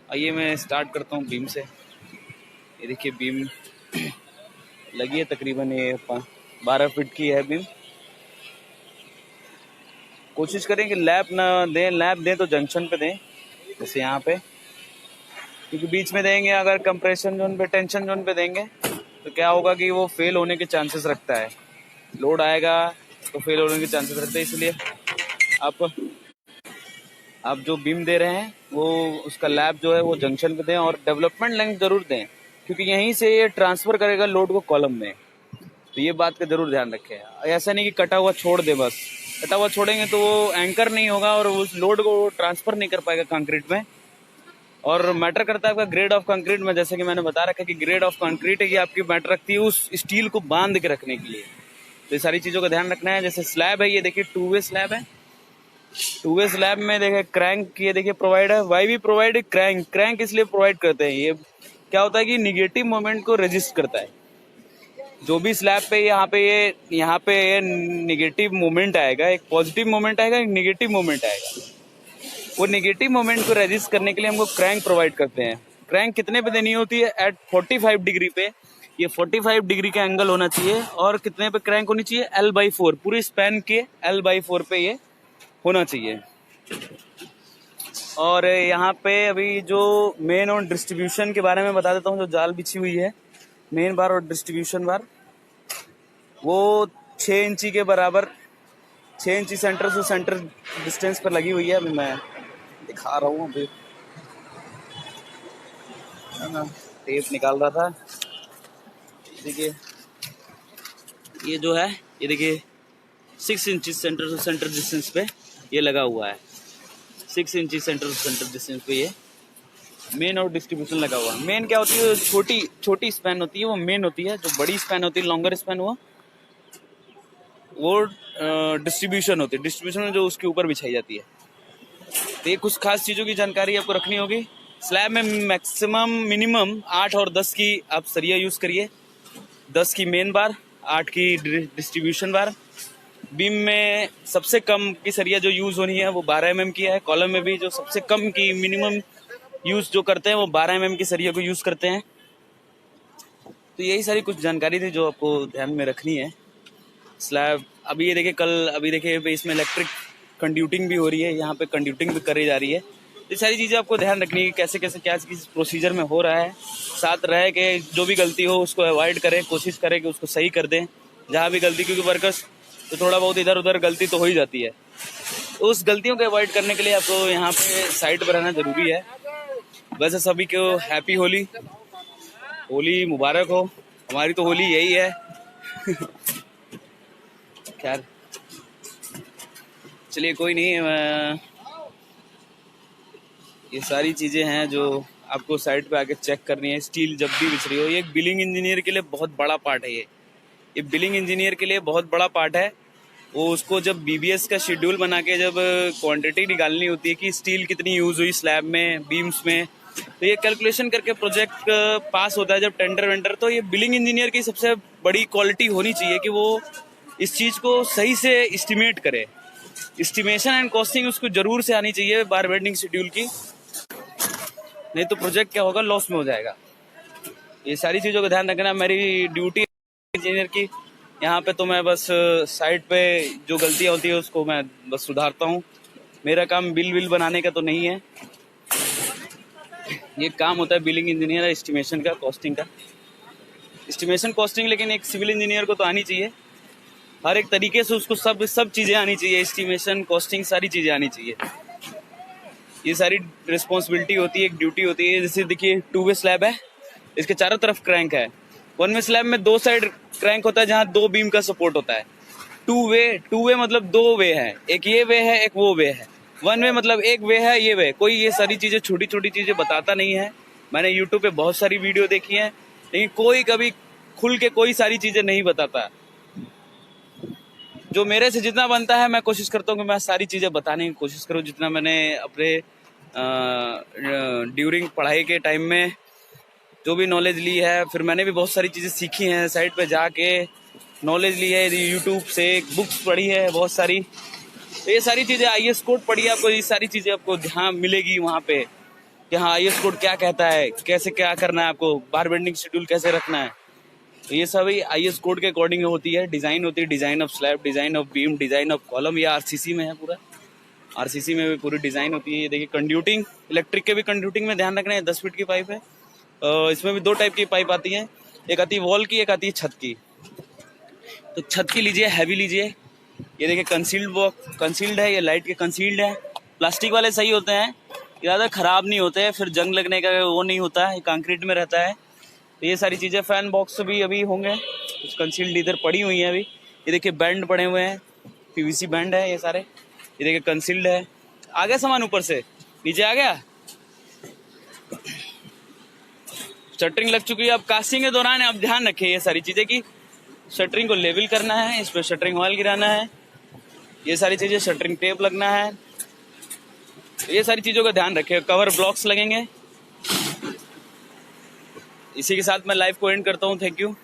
आइए मैं स्टार्ट करता हूँ बीम से। ये देखिए बीम लगी है, तकरीबन ये 12 फीट की है बीम। कोशिश करें कि लैप ना दें, लैप दें तो जंक्शन पे दें, जैसे यहाँ पे, क्योंकि बीच में देंगे अगर कंप्रेशन जोन पे, टेंशन जोन पे देंगे तो क्या होगा कि वो फेल होने के चांसेस रखता है, लोड आएगा तो फेल होने के चांसेस रखते हैं। इसलिए आप जो बीम दे रहे हैं वो उसका लैप जो है वो जंक्शन पे दें और डेवलपमेंट लेंथ जरूर दें, क्योंकि यहीं से ये ट्रांसफर करेगा लोड को कॉलम में। तो ये बात का जरूर ध्यान रखें। ऐसा नहीं कि कटा हुआ छोड़ दे, बस कटा हुआ छोड़ेंगे तो वो एंकर नहीं होगा और उस लोड को ट्रांसफर नहीं कर पाएगा कंक्रीट में। और मैटर करता है आपका ग्रेड ऑफ कंक्रीट में, जैसे कि मैंने बता रखा है कि ग्रेड ऑफ कंक्रीट है कि आपकी मैटर रखती है उस स्टील को बांध के रखने के लिए। तो ये सारी चीज़ों का ध्यान रखना है। जैसे स्लैब है, ये देखिए 2 वे स्लैब है। 2 वे स्लैब में देखिए क्रैंक ये देखिए प्रोवाइड है। वाई भी प्रोवाइड क्रैंक इसलिए प्रोवाइड करते हैं, ये क्या होता है कि निगेटिव मोमेंट को रेजिस्ट करता है। जो भी स्लैब पे यहाँ पे ये निगेटिव मोमेंट आएगा, एक पॉजिटिव मोमेंट आएगा, एक निगेटिव मोमेंट आएगा। वो निगेटिव मोमेंट को रेजिस्ट करने के लिए हमको क्रैंक प्रोवाइड करते हैं। क्रैंक कितने पे देनी होती है? एट 45 डिग्री पे। ये 45 डिग्री का एंगल होना चाहिए। और कितने पे क्रैंक होनी चाहिए? L/4, पूरे स्पैन के L/4 पे ये होना चाहिए। और यहाँ पे अभी जो मेन और डिस्ट्रीब्यूशन के बारे में बता देता हूँ। जो जाल बिछी हुई है, मेन बार और डिस्ट्रीब्यूशन बार, वो 6 इंची के बराबर, 6 इंची सेंटर से सेंटर डिस्टेंस पर लगी हुई है। अभी मैं दिखा रहा हूँ, अभी टेप निकाल रहा था। देखिए ये जो है, ये देखिए 6 इंची सेंटर से सेंटर डिस्टेंस पे ये लगा हुआ है। 6 इंची सेंटर से सेंटर डिस्टेंस पे ये मेन और डिस्ट्रीब्यूशन लगा हुआ है। मेन क्या होती है? छोटी स्पैन होती है वो मेन होती है। जो बड़ी स्पैन होती है, लॉन्गर स्पैन, वो डिस्ट्रीब्यूशन होती है। डिस्ट्रीब्यूशन में जो उसके ऊपर बिछाई जाती है। तो ये कुछ खास चीज़ों की जानकारी आपको रखनी होगी। स्लैब में मैक्सिमम मिनिमम 8 और 10 की आप सरिया यूज़ करिए। 10 की मेन बार, 8 की डिस्ट्रीब्यूशन बार। बीम में सबसे कम की सरिया जो यूज़ होनी है वो 12 mm की है। कॉलम में भी जो सबसे कम की मिनिमम यूज़ जो करते हैं वो 12 mm की सरिया को यूज़ करते हैं। तो यही सारी कुछ जानकारी थी जो आपको ध्यान में रखनी है। स्लैब अभी ये देखिए, अभी देखिए इसमें इलेक्ट्रिक कंड्यूटिंग भी हो रही है, यहाँ पे कंड्यूटिंग भी करी जा रही है। ये सारी चीज़ें आपको ध्यान रखनी है, कैसे कैसे क्या किस प्रोसीजर में हो रहा है। साथ रह के जो भी गलती हो उसको अवॉइड करें, कोशिश करें कि उसको सही कर दें जहाँ भी गलती, क्योंकि वर्कर्स तो थोड़ा बहुत इधर उधर गलती तो हो ही जाती है। तो उस गलतियों को अवॉइड करने के लिए आपको यहाँ पे साइड पर रहना जरूरी है। वैसे सभी को हैप्पी होली, होली मुबारक हो। हमारी तो होली यही है। खैर चलिए, कोई नहीं। ये सारी चीज़ें हैं जो आपको साइड पे आके चेक करनी है। स्टील जब भी बिछ रही हो, ये एक बिलिंग इंजीनियर के लिए बहुत बड़ा पार्ट है। ये बिलिंग इंजीनियर के लिए बहुत बड़ा पार्ट है। वो उसको जब बीबीएस का शेड्यूल बना के जब क्वांटिटी निकालनी होती है कि स्टील कितनी यूज़ हुई स्लैब में, बीम्स में, तो ये कैलकुलेशन करके प्रोजेक्ट पास होता है जब टेंडर वेंडर। तो ये बिलिंग इंजीनियर की सबसे बड़ी क्वालिटी होनी चाहिए कि वो इस चीज़ को सही से एस्टिमेट करे। एस्टिमेशन एंड कॉस्टिंग उसको जरूर से आनी चाहिए बार बेंडिंग शेड्यूल की, नहीं तो प्रोजेक्ट क्या होगा, लॉस में हो जाएगा। ये सारी चीज़ों का ध्यान रखना मेरी ड्यूटी इंजीनियर की। यहाँ पे तो मैं बस साइड पे जो गलतियाँ होती है उसको मैं बस सुधारता हूँ। मेरा काम बिल बनाने का तो नहीं है, ये काम होता है बिलिंग इंजीनियर एस्टिमेशन का, कॉस्टिंग का। एस्टिमेशन कॉस्टिंग लेकिन एक सिविल इंजीनियर को तो आनी चाहिए, हर एक तरीके से उसको सब चीज़ें आनी चाहिए। एस्टिमेशन, कॉस्टिंग, सारी चीज़ें आनी चाहिए। ये सारी रिस्पॉन्सिबिलिटी होती है, एक ड्यूटी होती है। जैसे देखिए 2 वे स्लैब है, इसके चारों तरफ क्रैंक है। 1 वे स्लैब में 2 साइड क्रैंक होता है जहाँ 2 बीम का सपोर्ट होता है। 2 वे मतलब 2 वे है, एक ये वे है, एक वो वे है। 1 वे मतलब एक वे है, ये वे। कोई ये सारी चीज़ें छोटी छोटी चीज़ें बताता नहीं है। मैंने यूट्यूब पे बहुत सारी वीडियो देखी है, लेकिन कोई कभी खुल के कोई सारी चीज़ें नहीं बताता। जो मेरे से जितना बनता है मैं कोशिश करता हूँ कि मैं सारी चीज़ें बताने की कोशिश करूँ, जितना मैंने अपने ड्यूरिंग पढ़ाई के टाइम में जो भी नॉलेज ली है। फिर मैंने भी बहुत सारी चीज़ें सीखी हैं, साइट पे जाके नॉलेज ली है, यूट्यूब से बुक्स पढ़ी है बहुत सारी। तो ये सारी चीज़ें, IAS कोड पढ़ी है, आपको ये सारी चीज़ें आपको ध्यान मिलेगी वहाँ पे। कि हाँ IS कोड क्या कहता है, कैसे क्या करना है आपको, बार बेंडिंग शेड्यूल कैसे रखना है। तो ये सभी IS कोड के अकॉर्डिंग होती है। डिजाइन होती है, design of slab, design of beam, design of column. ये RCC में है, पूरा RCC में भी पूरी डिजाइन होती है। ये देखिए कंड्यूटिंग, इलेक्ट्रिक के भी कंड्यूटिंग में ध्यान रखना है। 10 फीट की पाइप है। इसमें भी 2 टाइप की पाइप आती है, एक आती है वॉल की, एक आती है छत की। तो छत की लीजिए, हैवी लीजिए। ये देखिए कंसील्ड है, ये लाइट के कंसील्ड है। प्लास्टिक वाले सही होते हैं, ज़्यादा खराब नहीं होते हैं, फिर जंग लगने का वो नहीं होता है, कंक्रीट में रहता है। तो ये सारी चीज़ें, फैन बॉक्स भी अभी होंगे, कुछ कंसील्ड इधर पड़ी हुई हैं अभी। ये देखिए बैंड पड़े हुए हैं, PVC बैंड है ये सारे। ये देखिए कंसील्ड है। आ गया सामान ऊपर से नीचे आ गया। शटरिंग लग चुकी है। अब कास्टिंग के दौरान आप ध्यान रखें ये सारी चीज़ें कि शटरिंग को लेवल करना है, इस पर शटरिंग ऑयल गिराना है, ये सारी चीज़ें, शटरिंग टेप लगना है, ये सारी चीज़ों का ध्यान रखें। कवर ब्लॉक्स लगेंगे। इसी के साथ मैं लाइव को एंड करता हूँ। Thank you.